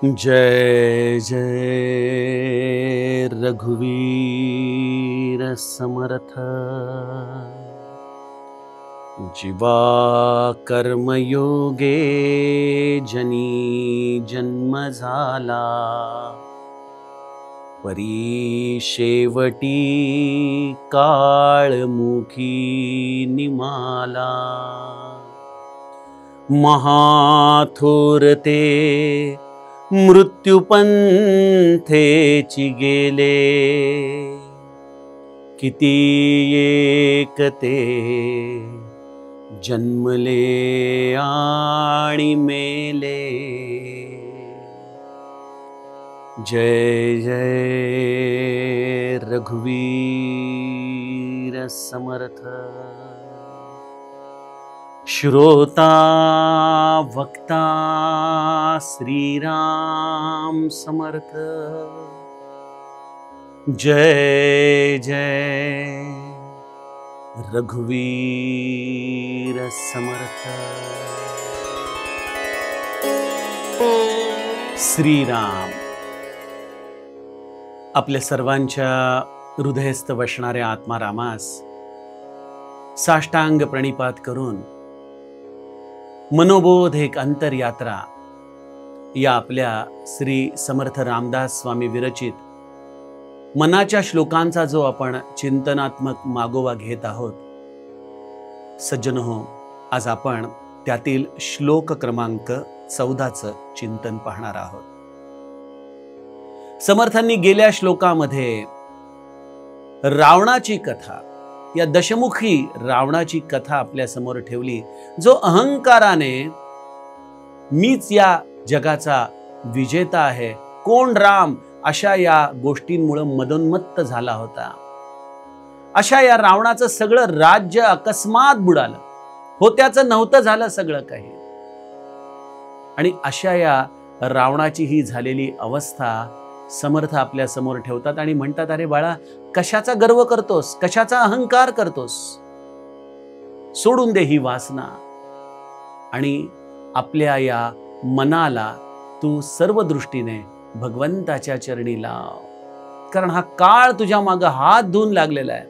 जय जय रघुवीर समर्थ। जीवा कर्मयोगे जनी जन्म झाला, परी शेवटी काळमुखी निमाला। महाथोरते मृत्युपंथेची गेले, किती एकते जन्मले आणि मेले। जय जय रघुवीर समर्थ। श्रोता वक्ता श्रीराम समर्थ। जय जय रघुवीर समर्थ। श्रीराम आपल्या सर्वांच्या हृदयस्थ बसणाऱ्या आत्मारामास साष्टांग प्रणिपात करून मनोबोध एक अंतरयात्रा या आपल्या श्री समर्थ रामदास स्वामी विरचित मनाच्या श्लोकांचा जो आपण चिंतनात्मक मागोवा घेत आहोत, सज्जन हो, आज आपण त्यातील श्लोक क्रमांक 14चं चिंतन पाहणार आहोत। समर्थांनी गेल्या श्लोकामध्ये रावणाची कथा, या दशमुखी रावणाची कथा आपल्या समोर ठेवली, जो अहंकाराने मीच या जगाचा विजेता आहे, कोण राम, अशा या गोष्टींमुळे मदोन्मत्त झाला होता। अशा या रावणाचं सगळं राज्य अकस्मात बुडालं, होत्याचं नव्हतं झालं सगळं काही। आणि अशा या रावणाची ही झालेली अवस्था समर्थ आपल्या समोर ठेवतात आणि म्हणतात, अरे बाळा, कशाचा गर्व करतोस, कशाचा अहंकार करतोस, सोडून दे ही वासना आणि आपल्या या मनाला तू सर्व दृष्टीने भगवंताच्या चरणी लाव, कारण हा काळ तुझ्या मागे हात धुवून लागलेला आहे,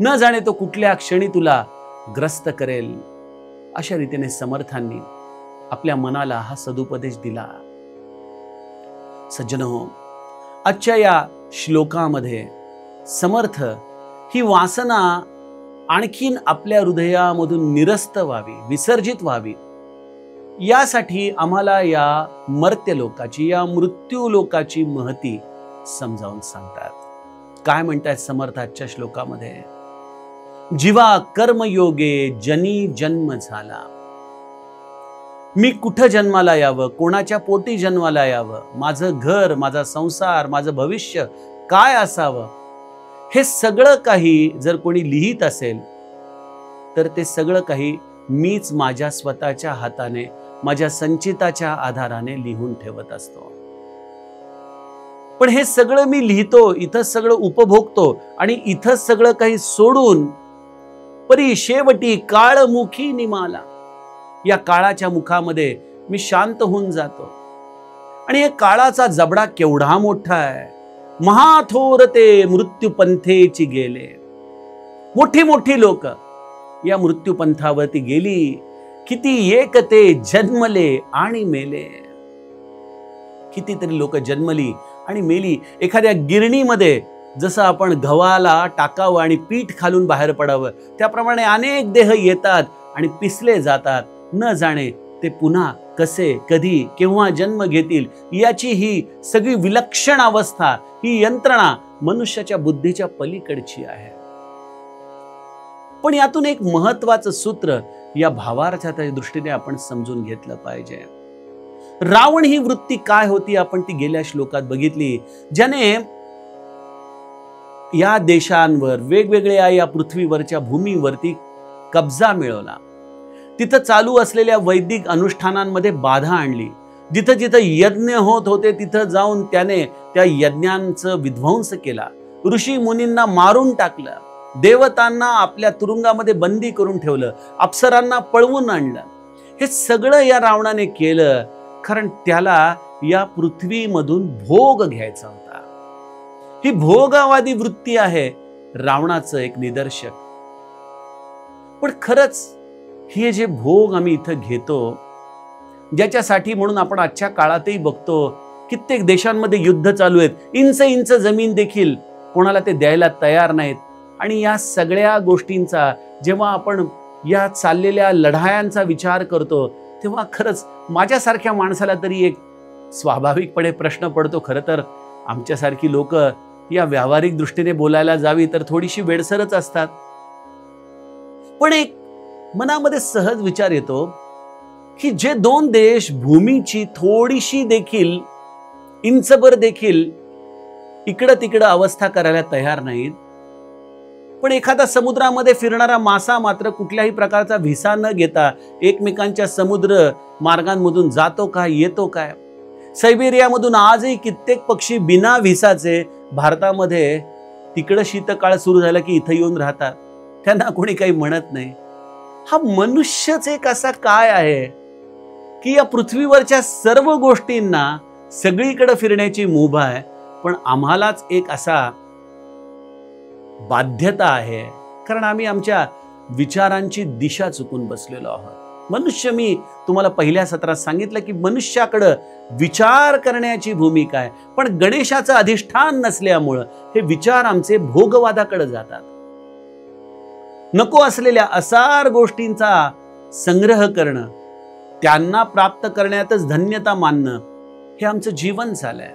न जाणे तो कुठल्या क्षणी तुला ग्रस्त करेल। अशा रीतीने समर्थांनी आपल्या मनाला हा सदुपदेश दिला। सज्जन हो, आजच्या या श्लोकामध्ये समर्थ ही वासना आणखीन आपल्या हृदयामधून निरस्त व्हावी, विसर्जित व्हावी, यासाठी आम्हाला या मर्त्य लोकाची, या मृत्यू लोकाची महती समजावून सांगतात। काय म्हणतात समर्थ आजच्या श्लोकामध्ये? जीवा कर्मयोगे जनी जन्म झाला। मी कुठं जन्माला यावं, कोणाच्या पोटी जन्माला यावं, माझं घर, माझा संसार, माझं भविष्य काय असावं, हे सगळं काही जर कोणी लिहित असेल तर ते सगळं काही मीच माझ्या स्वतःच्या हाताने, माझ्या संचिताच्या आधाराने लिहून ठेवत असतो। पण हे सगळं मी लिहितो, इथं सगळं उपभोगतो आणि इथं सगळं काही सोडून परी शेवटी काळमुखी निमाला, या काळाच्या मुखामध्ये मी शांत होऊन जातो। आणि या काळाचा जबडा केवढा मोठा आहे। महाथोरते मृत्युपंथेची गेले, मोठी मोठी लोक या मृत्युपंथावरती गेली, किती एकते जन्मले आणि मेले। कितीतरी लोक जन्मली आणि मेली। एखाद्या गिरणीमध्ये जसं आपण गव्हाला टाकावं आणि पीठ खालून बाहेर पडावं, त्याप्रमाणे अनेक देह येतात आणि पिसले जातात, न जाणे ते पुन्हा कसे, कधी, केव्हा जन्म घेतील, याची ही सगळी विलक्षण अवस्था, ही यंत्रणा मनुष्याच्या बुद्धीच्या पलीकडची आहे। पण यातून एक महत्वाचं सूत्र या भावार्थाच्या दृष्टीने आपण समजून घेतलं पाहिजे। रावण ही वृत्ती काय होती आपण ती गेल्या श्लोकात बघितली, ज्याने या देशांवर, वेगवेगळ्या या पृथ्वीवरच्या भूमीवरती कब्जा मिळवला, तिथं चालू असलेल्या वैदिक अनुष्ठानांमध्ये बाधा आणली, जिथं जिथं यज्ञ होत होते तिथं जाऊन त्याने त्या यज्ञांचं विध्वंस केला, ऋषी मुनींना मारून टाकलं, देवतांना आपल्या तुरुंगामध्ये बंदी करून ठेवलं, अप्सरांना पळवून आणलं। हे सगळं या रावणाने केलं कारण त्याला या पृथ्वीमधून भोग घ्यायचा होता. ही भोगवादी वृत्ती आहे रावणाचं एक निदर्शक. पण खरंच हे जे भोग आम्ही इथं घेतो, ज्याच्यासाठी म्हणून आपण आजच्या काळातही बघतो कित्येक देशांमध्ये युद्ध चालू आहेत, इंच इंच जमीन देखील कोणाला ते द्यायला तयार नाहीत. आणि या सगळ्या गोष्टींचा जेव्हा आपण या चाललेल्या लढायांचा विचार करतो, तेव्हा खरंच माझ्यासारख्या माणसाला तरी एक स्वाभाविकपणे प्रश्न पडतो. खरं तर आमच्यासारखी लोक या व्यावहारिक दृष्टीने बोलायला जावी तर थोडीशी वेडसरच असतात. पण एक मनामध्ये सहज विचार येतो की जे दोन देश भूमीची थोडीशी देखील इंचभर देखील इकडं तिकडं अवस्था करायला तयार नाहीत, पण एखादा समुद्रामध्ये फिरणारा मासा मात्र कुठल्याही प्रकारचा व्हिसा न घेता एकमेकांच्या समुद्र मार्गांमधून जातो काय, येतो काय. सायबेरियामधून आजही कित्येक पक्षी बिना व्हिसाचे भारतामध्ये तिकडं शीतकाळ सुरू झाला की इथं येऊन राहतात. त्यांना कोणी काही म्हणत नाही. हा मनुष्यच एक असा काय आहे की या पृथ्वीवरच्या सर्व गोष्टींना सगळीकडे फिरण्याची मुभा आहे, पण आम्हालाच एक असा बाध्यता आहे, कारण आम्ही आमच्या विचारांची दिशा चुकून बसलेलो आहोत. मनुष्य, मी तुम्हाला पहिल्या सत्रात सांगितलं की मनुष्याकडं विचार करण्याची भूमिका आहे, पण गणेशाचं अधिष्ठान नसल्यामुळं हे विचार आमचे भोगवादाकडे जातात. नको असलेल्या असार गोष्टींचा संग्रह करणं, त्यांना प्राप्त करण्यातच धन्यता मानणं, हे आमचं जीवन झालंय.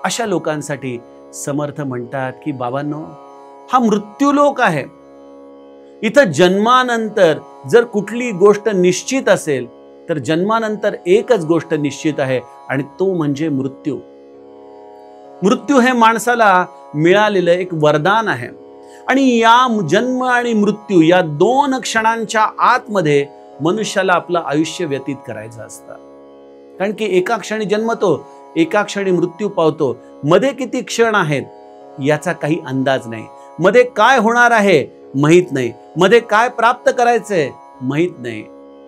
अशा लोकांसाठी समर्थ म्हणतात की बाबांनो, हा मृत्यूलोक आहे. इथं जन्मानंतर जर कुठली गोष्ट निश्चित असेल तर जन्मानंतर एकच गोष्ट निश्चित आहे, आणि तो म्हणजे मृत्यू. मृत्यू हे माणसाला मिळालेलं एक वरदान आहे. आणि या जन्म आणि मृत्यू या दोन क्षणांच्या आतमध्ये मनुष्याला आपलं आयुष्य व्यतीत करायचं असतं. कारण की एका क्षणी जन्मतो, एका क्षणी मृत्यू पावतो. मध्ये किती क्षण आहेत याचा काही अंदाज नाही. मध्ये काय होणार आहे माहित नाही. मध्ये काय प्राप्त करायचंय माहित नाही.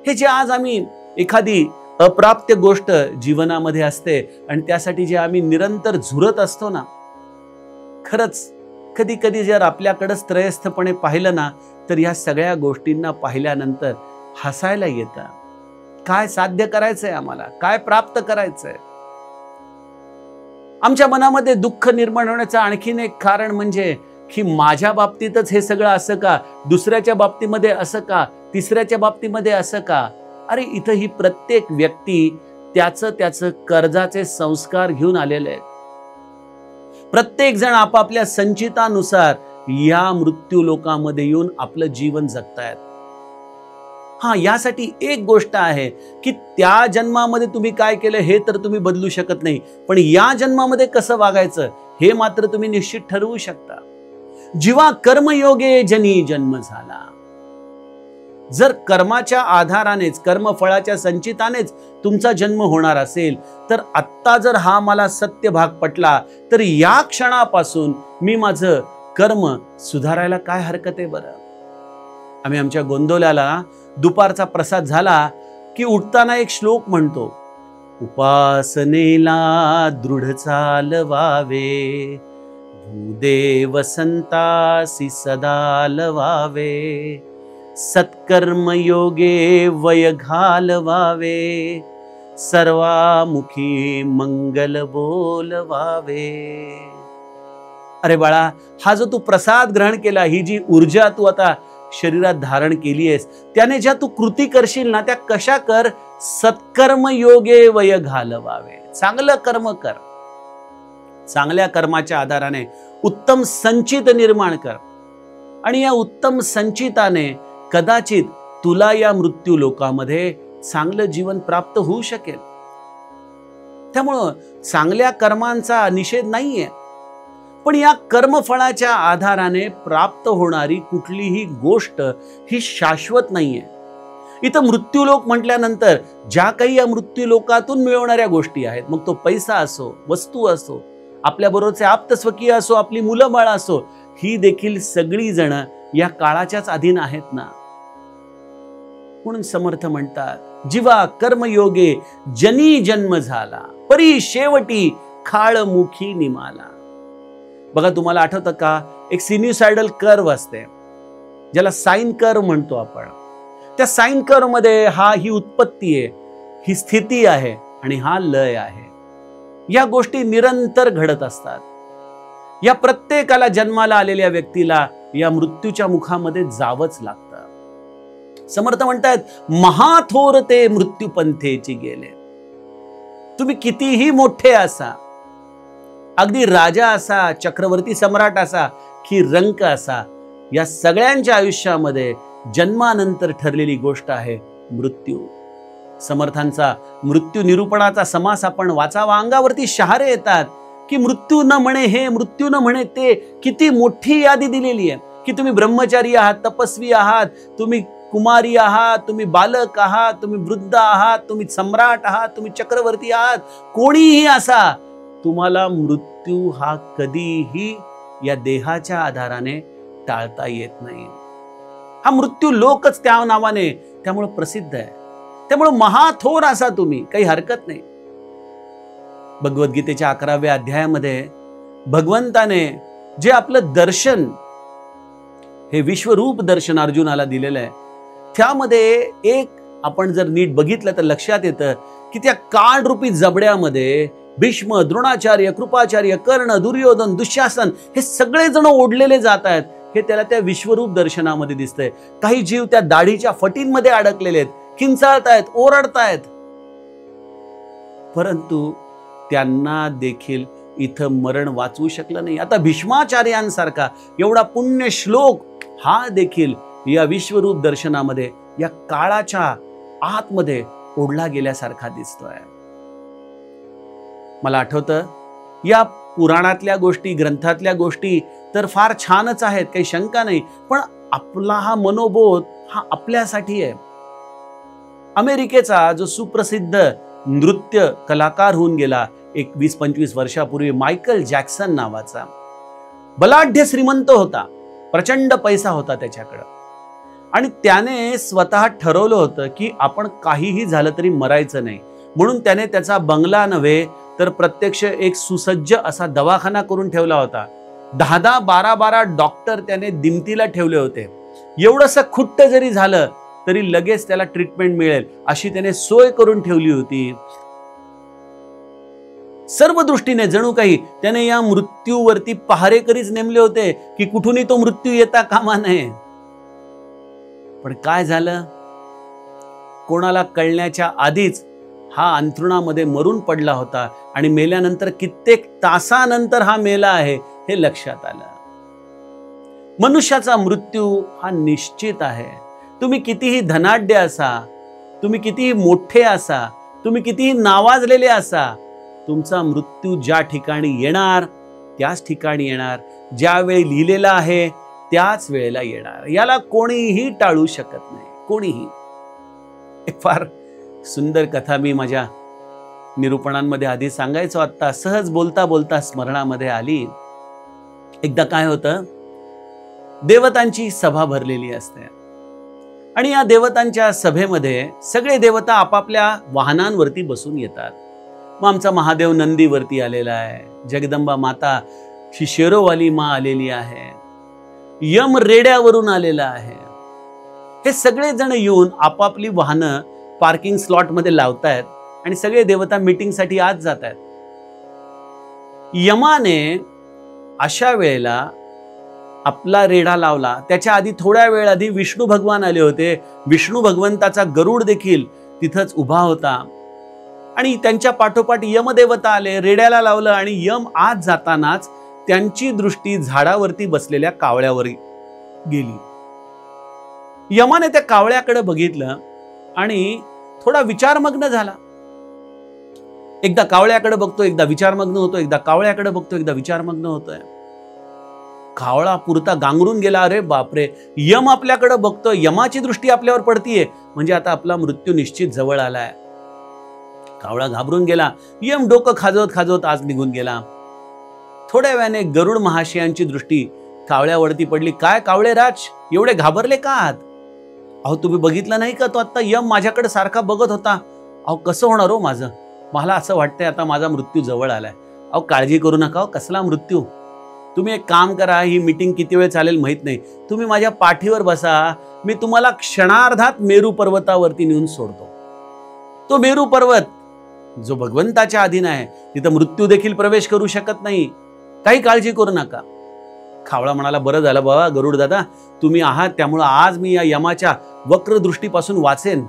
हे जे आज आम्ही एखादी अप्राप्य गोष्ट जीवनामध्ये असते आणि त्यासाठी जे आम्ही निरंतर झुरत असतो ना, खरंच कधी कधी जर आपल्याकडंच त्रयस्थपणे पाहिलं ना, तर या सगळ्या गोष्टींना पाहिल्यानंतर हसायला येतं. काय साध्य करायचंय आम्हाला, काय प्राप्त करायचंय. आमच्या मनामध्ये दुःख निर्माण होण्याचं आणखीन एक कारण म्हणजे की माझ्या बाबतीतच हे सगळं असं का, दुसऱ्याच्या बाबतीमध्ये असं का, तिसऱ्याच्या बाबतीमध्ये असं का. अरे इथं ही प्रत्येक व्यक्ती त्याचं कर्जाचे संस्कार घेऊन आलेले आहेत. प्रत्येक जण आपापल्या संचितानुसार या मृत्यू लोकांमध्ये येऊन आपलं जीवन जगतायत. हा, यासाठी एक गोष्ट आहे की त्या जन्मामध्ये तुम्ही काय केलं हे तर तुम्ही बदलू शकत नाही, पण या जन्मामध्ये कसं वागायचं हे मात्र तुम्ही निश्चित ठरवू शकता. जीवा कर्मयोगे जनी जन्म झाला. जर कर्माच्या आधारानेच, कर्मफळाच्या संचितानेच तुमचा जन्म होणार असेल, तर आत्ता जर हा मला सत्य भाग पटला, तर या क्षणापासून मी माझं कर्म सुधारायला काय हरकत आहे बरं. आम्ही आमच्या गोंदवल्याला दुपारचा प्रसाद झाला की उठताना एक श्लोक म्हणतो, उपासनेला दृढ चालवावे, भूदेव संतासी सदा लवावे, सत्कर्म योगे वय घालवावे, सर्वामुखी मंगल बोलवावे. अरे बाळा, हा जो तू प्रसाद ग्रहण केला, ही जी ऊर्जा तू आता शरीरात धारण केली आहेस, त्याने ज्या तू कृती करशील ना, त्या कशा कर, सत्कर्म योगे वय घालवावे. चांगलं कर्म कर. चांगल्या कर्माच्या आधाराने उत्तम संचित निर्माण कर, आणि या उत्तम संचिताने कदाचित तुला या मृत्यू लोकामध्ये चांगलं जीवन प्राप्त होऊ शकेल. त्यामुळं चांगल्या कर्मांचा निषेध नाहीये, पण या कर्मफळाच्या आधाराने प्राप्त होणारी कुठलीही गोष्ट ही शाश्वत नाहीये. इथं मृत्यूलोक म्हटल्यानंतर ज्या काही या मृत्यूलोकातून मिळवणाऱ्या गोष्टी आहेत, मग तो पैसा असो, वस्तू असो, आपल्याबरोबरचे आप्तस्वकीय असो, आपली मुलं बाळ असो, ही देखील सगळी जण या काळाच्याच अधीन आहेत ना. म्हणून समर्थ म्हणतात जीवा कर्मयोगे जनी जन्म झाला, परी शेवटी खाळमुखी निमाला. बघा, तुम्हाला आठवतं का, एक सिन्युसायडल कर्व असते ज्याला साइन कर्व म्हणतो आपण. त्या साइन कर्व मध्ये ही उत्पत्ती आहे, ही स्थिती आहे आणि हा लय आहे. या गोष्टी निरंतर घडत असतात. या प्रत्येकाला जन्माला आलेल्या व्यक्तीला या मृत्यूच्या मुखामध्ये जावंच लागतं. समर्थ म्हणतात, महाथोर ते मृत्यूपंथेची गेले. तुम्ही कितीही मोठे असा, अगदी राजा असा, चक्रवर्ती सम्राट असा की रंक असा, या सगळ्यांच्या आयुष्यामध्ये जन्मानंतर ठरलेली गोष्ट आहे मृत्यू. समर्थांचा मृत्यू निरूपणाचा समास आपण वाचावा. अंगावरती शहारे येतात की मृत्यू न म्हणे हे, मृत्यू न म्हणे ते. किती मोठी यादी दिलेली आहे की तुम्ही ब्रह्मचारी आहात, तपस्वी आहात, तुम्ही कुमारी आहात, तुम्ही बालक आहात, तुम्ही वृद्ध आहात, तुम्ही सम्राट आहात, तुम्ही चक्रवर्ती आहात, कोणीही असा, तुम्हाला मृत्यू हा कधीही या देहाच्या आधाराने टाळता येत नाही. हा मृत्यू लोकच त्या नावाने त्यामुळे प्रसिद्ध आहे. त्यामुळे महाथोर असा तुम्ही, काही हरकत नाही. भगवद्गीतेच्या 11व्या अध्यायामध्ये भगवंताने जे आपलं दर्शन, हे विश्वरूप दर्शन अर्जुनाला दिलेलं आहे, त्यामध्ये एक आपण जर नीट बघितलं तर लक्षात येतं की त्या काळरूपी जबड्यामध्ये भीष्म, द्रोणाचार्य, कृपाचार्य, कर्ण, दुर्योधन, दुःशासन हे सगळे जण ओढलेले जात आहेत. हे त्याला त्या विश्वरूप दर्शनामध्ये दिसतंय. काही जीव त्या दाढीच्या फटींमध्ये अडकलेले आहेत, किंचाळतायत, ओरडतायत, परंतु त्यांना देखील इथं मरण वाचवू शकलं नाही. आता भीष्माचार्यांसारखा एवढा पुण्य श्लोक हा देखील या विश्वरूप दर्शनामध्ये या काळाच्या आतमध्ये ओढला गेल्यासारखा दिसतोय. मला आठवतं, या पुराणातल्या गोष्टी, ग्रंथातल्या गोष्टी तर फार छानच आहेत, काही शंका नाही, पण आपला हा मनोबोध हा आपल्यासाठी आहे. अमेरिकेचा जो सुप्रसिद्ध नृत्य कलाकार होऊन गेला एक 20-25 वर्षापूर्वी, मायकल जॅक्सन नावाचा, बलाढ्य श्रीमंत होता, प्रचंड पैसा होता त्याच्याकडं, आणि त्याने स्वतः ठरवलं होतं की आपण काहीही झालं तरी मरायचं नाही. म्हणून त्याने त्याचा बंगला नव्हे तर प्रत्यक्ष एक सुसज्ज असा दवाखाना करून ठेवला होता. 10-10, 12-12 डॉक्टर त्याने दिमतीला ठेवले होते. एवढंसं खुट्ट जरी झालं तरी लगेच त्याला ट्रीटमेंट मिळेल अशी त्याने सोय करून ठेवली होती. सर्व दृष्टीने जणू काही त्याने या मृत्यूवरती पहारेकरीच नेमले होते की कुठूनही तो मृत्यू येता कामा नये. पण काय झालं, कोणाला कळण्याच्या आधीच हा अंथरुणामध्ये मरून पडला होता आणि मेल्यानंतर कित्येक तासानंतर हा मेला आहे हे लक्षात आलं. मनुष्याचा मृत्यू हा निश्चित आहे. तुम्ही कितीही धनाढ्य असा, तुम्ही कितीही मोठे असा, तुम्ही कितीही नावाजलेले असा, तुमचा मृत्यू ज्या ठिकाणी येणार त्याच ठिकाणी येणार. ज्यावेळी लिहिलेला आहे त्याच वेळेला येणार. याला कोणीही टाळू शकत नाही, कोणीही. एक फार सुंदर कथा मी माझ्या निरूपणांमध्ये आधी सांगायचो, आता सहज बोलता बोलता स्मरणामध्ये आली. एकदा काय होतं, देवतांची सभा भरलेली असते आणि या देवतांच्या सभेमध्ये सगळे देवता आपापल्या वाहनांवरती बसून येतात. मग आमचा महादेव नंदीवरती आलेला आहे, जगदंबा माता शेरोवाली माँ आलेली आहे, यम रेड्यावरून आलेला आहे. हे सगळे जण येऊन आपापली वाहनं पार्किंग स्लॉट मध्ये लावतायत आणि सगळे देवता मीटिंगसाठी आज जात आहेत. यमाने अशा वेळेला आपला रेडा लावला. त्याच्या आधी थोड्या वेळ आधी विष्णू भगवान आले होते. विष्णू भगवंताचा गरुड देखील तिथंच उभा होता आणि त्यांच्या पाठोपाठ यमदेवता आले, रेड्याला लावलं आणि यम आज जातानाच त्यांची दृष्टी झाडावरती बसलेल्या कावळ्यावर गेली. यमाने त्या कावळ्याकडे बघितलं आणि थोडा विचारमग्न झाला. एकदा कावळ्याकडे बघतो, एकदा विचारमग्न होतो, एकदा कावळ्याकडे बघतो, एकदा विचारमग्न होतोय. कावळा पुरता गांगरून गेला, अरे बापरे, यम आपल्याकडे बघतो, यमाची दृष्टी आपल्यावर पडतीये, म्हणजे आता आपला मृत्यू निश्चित जवळ आलाय. कावळा घाबरून गेला. यम डोकं खाजवत खाजवत आज निघून गेला. थोड्या वेळाने गरुड महाशयांची दृष्टी कावळ्यावरती पडली. काय कावळे राज, एवढे घाबरले का आहात? अहो तुम्ही बघितलं नाही का, तो आता यम माझ्याकडे सारखा बघत होता. अहो कसं होणार हो माझं, मला असं वाटतंय आता माझा मृत्यू जवळ आलाय. अहो काळजी करू नका, हो कसला मृत्यू. तुम्ही एक काम करा, ही मीटिंग किती वेळ चालेल माहित नाही, तुम्ही माझ्या पाठीवर बसा, मी तुम्हाला क्षणार्धात मेरू पर्वतावरती नेऊन सोडतो. तो मेरू पर्वत जो भगवंताच्या अधीन आहे, तिथं मृत्यू देखील प्रवेश करू शकत नाही. काही काळजी करू नका. खावळा म्हणाला, बरं झालं बाबा गरुड दादा तुम्ही आहात, त्यामुळं आज मी या यमाच्या वक्रदृष्टीपासून वाचेन.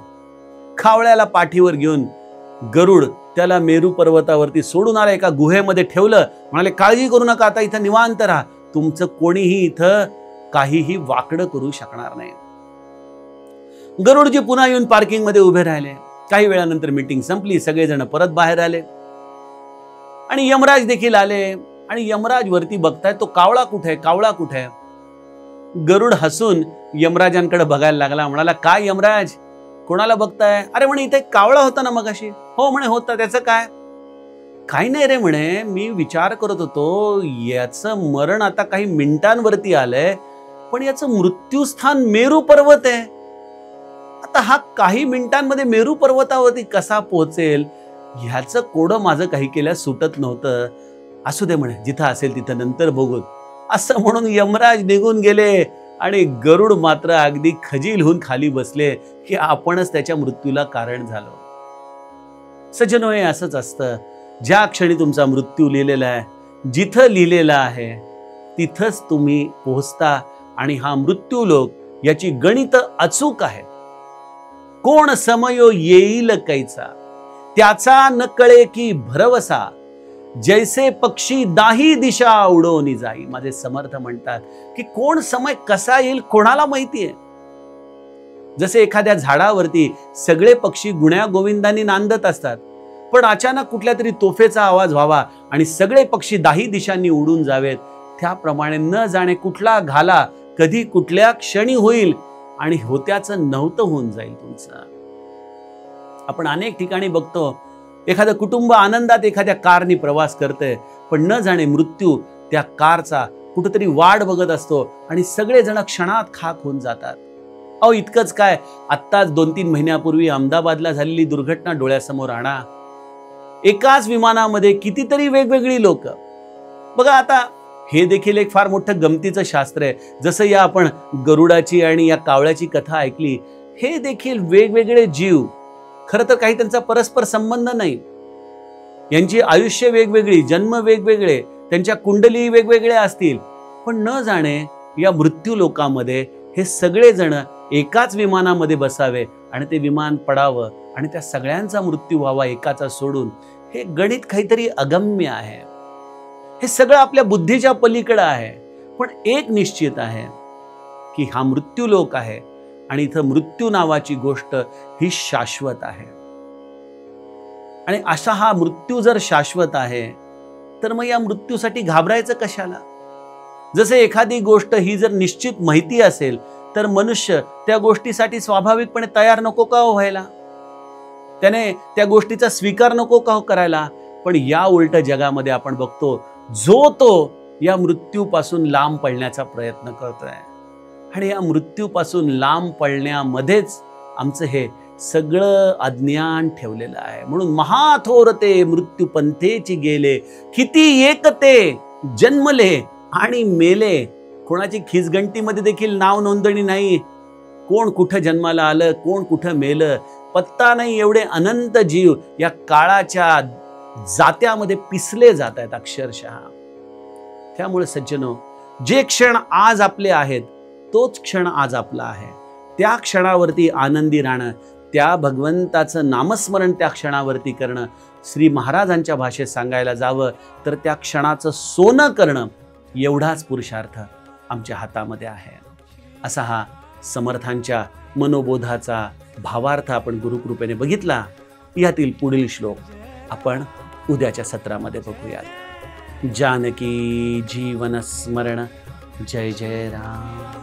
खावळ्याला पाठीवर घेऊन गरुड त्याला मेरू पर्वतावरती सोडून आला, एका गुहेमध्ये ठेवलं. म्हणाले काळजी करू नका, आता इथं निवांत राहा, तुमचं कोणीही इथं काहीही वाकडं करू शकणार नाही. गरुडजी पुन्हा येऊन पार्किंग मध्ये उभे राहिले. काही वेळानंतर मीटिंग संपली, सगळेजण परत बाहेर आले आणि यमराज देखील आले. आणि यमराज वरती बघताय, तो कावळा कुठे आहे, कावळा कुठे आहे. गरुड हसून यमराजांकडे बघायला लागला. म्हणाला, काय यमराज कोणाला बघताय? अरे म्हणे इथे कावळा होता ना मगाशी. हो म्हणे होता, त्याचं काय? काही नाही रे म्हणे, मी विचार करत होतो याचं मरण आता काही मिनिटांवरती आलंय, पण याचं मृत्यूस्थान मेरू पर्वत आहे. आता हा काही मिनिटांमध्ये मेरू पर्वतावरती कसा पोहोचेल, ह्याचं कोडं माझं काही केल्यास सुटत नव्हतं. असू दे म्हणे, जिथं असेल तिथं नंतर बघू, असं म्हणून यमराज निघून गेले. आणि गरुड मात्र अगदी खजील होऊन खाली बसले की आपणच त्याच्या मृत्यूला कारण झालो. सज्जनो, हे असंच असतं. ज्या क्षणी तुमचा मृत्यू लिहिलेला आहे, जिथं लिहिलेला आहे तिथंच तुम्ही पोहोचता. आणि हा मृत्यू लोक याची गणित अचूक आहे. कोण समयो येईल कैचा, त्याचा न कळे की भरवसा, जैसे पक्षी दाही दिशा उडवून जाई. माझे समर्थ म्हणतात की कोण समय कसा येईल कोणाला माहितीये. जसे एखाद्या झाडावरती सगळे पक्षी गुण्या गोविंदांनी नांदत असतात, पण अचानक कुठल्या तरी तोफेचा आवाज व्हावा आणि सगळे पक्षी दाही दिशांनी उडून जावेत, त्याप्रमाणे न जाणे कुठला घाला कधी कुठल्या क्षणी होईल आणि होत्याचं नव्हतं होऊन जाईल तुमचं. आपण अनेक ठिकाणी बघतो, एखादं कुटुंब आनंदात एखाद्या कारनी प्रवास करतंय, पण न जाणे मृत्यू त्या कारचा कुठेतरी वाट बघत असतो आणि सगळेजण क्षणात खाक होऊन जातात. अहो इतकंच काय, आत्ताच 2-3 महिन्यापूर्वी अहमदाबादला झालेली दुर्घटना डोळ्यासमोर आणा. एकाच विमानामध्ये कितीतरी वेगवेगळी लोक. बघा आता हे देखील एक फार मोठं गमतीचं शास्त्र आहे. जसं या आपण गरुडाची आणि या कावळ्याची कथा ऐकली, हे देखील वेगवेगळे जीव. खरं तर काही त्यांचा परस्पर संबंध नाही. यांची आयुष्य वेगवेगळी, जन्म वेगवेगळे, त्यांच्या कुंडली वेगवेगळ्या असतील, पण न जाणे या मृत्यू लोकांमध्ये हे सगळेजण एकाच विमानामध्ये बसावे आणि ते विमान पडावं आणि त्या सगळ्यांचा मृत्यू व्हावा एकाचा सोडून. हे गणित काहीतरी अगम्य आहे. हे सगळं आपल्या बुद्धीच्या पलीकडे आहे. पण एक निश्चित आहे की हा मृत्यू लोक आहे आणि इथं मृत्यू नावाची गोष्ट ही शाश्वत आहे. आणि असा हा मृत्यू जर शाश्वत आहे तर मग या मृत्यूसाठी घाबरायचं कशाला? जसे एखादी गोष्ट ही जर निश्चित माहिती असेल तर मनुष्य त्या गोष्टीसाठी स्वाभाविकपणे तयार नको का व्हायला? त्याने त्या गोष्टीचा स्वीकार नको का करायला? पण या उलट जगामध्ये आपण बघतो, जो तो या मृत्यूपासून लांब पळण्याचा प्रयत्न करतोय आणि या मृत्यूपासून लांब पळण्यामध्येच आमचं हे सगळं अज्ञान ठेवलेलं आहे. म्हणून महाथोरते मृत्यू पंथेची गेले, किती एक ते जन्मले आणि मेले. कोणाची खिसगंटीमध्ये देखील नाव नोंदणी नाही. कोण कुठं जन्माला आलं, कोण कुठं मेलं, पत्ता नाही. एवढे अनंत जीव या काळाच्या जात्यामध्ये पिसले जात आहेत अक्षरशः. त्यामुळे सज्जनो, जे क्षण आज आपले आहेत तोच क्षण आज आपला आहे. त्या क्षणावरती आनंदी राहणं, त्या भगवंताचं नामस्मरण त्या क्षणावरती करणं, श्री महाराजांच्या भाषेत सांगायला जावं तर त्या क्षणाचं सोनं करणं, एवढाच पुरुषार्थ आमच्या हातामध्ये आहे. असा हा समर्थांच्या मनोबोधाचा भावार्थ आपण गुरुकृपेने बघितला. यातील पुढील श्लोक आपण उद्याच्या सत्रामध्ये बघूयात. जानकी जीवन स्मरण. जय जय राम.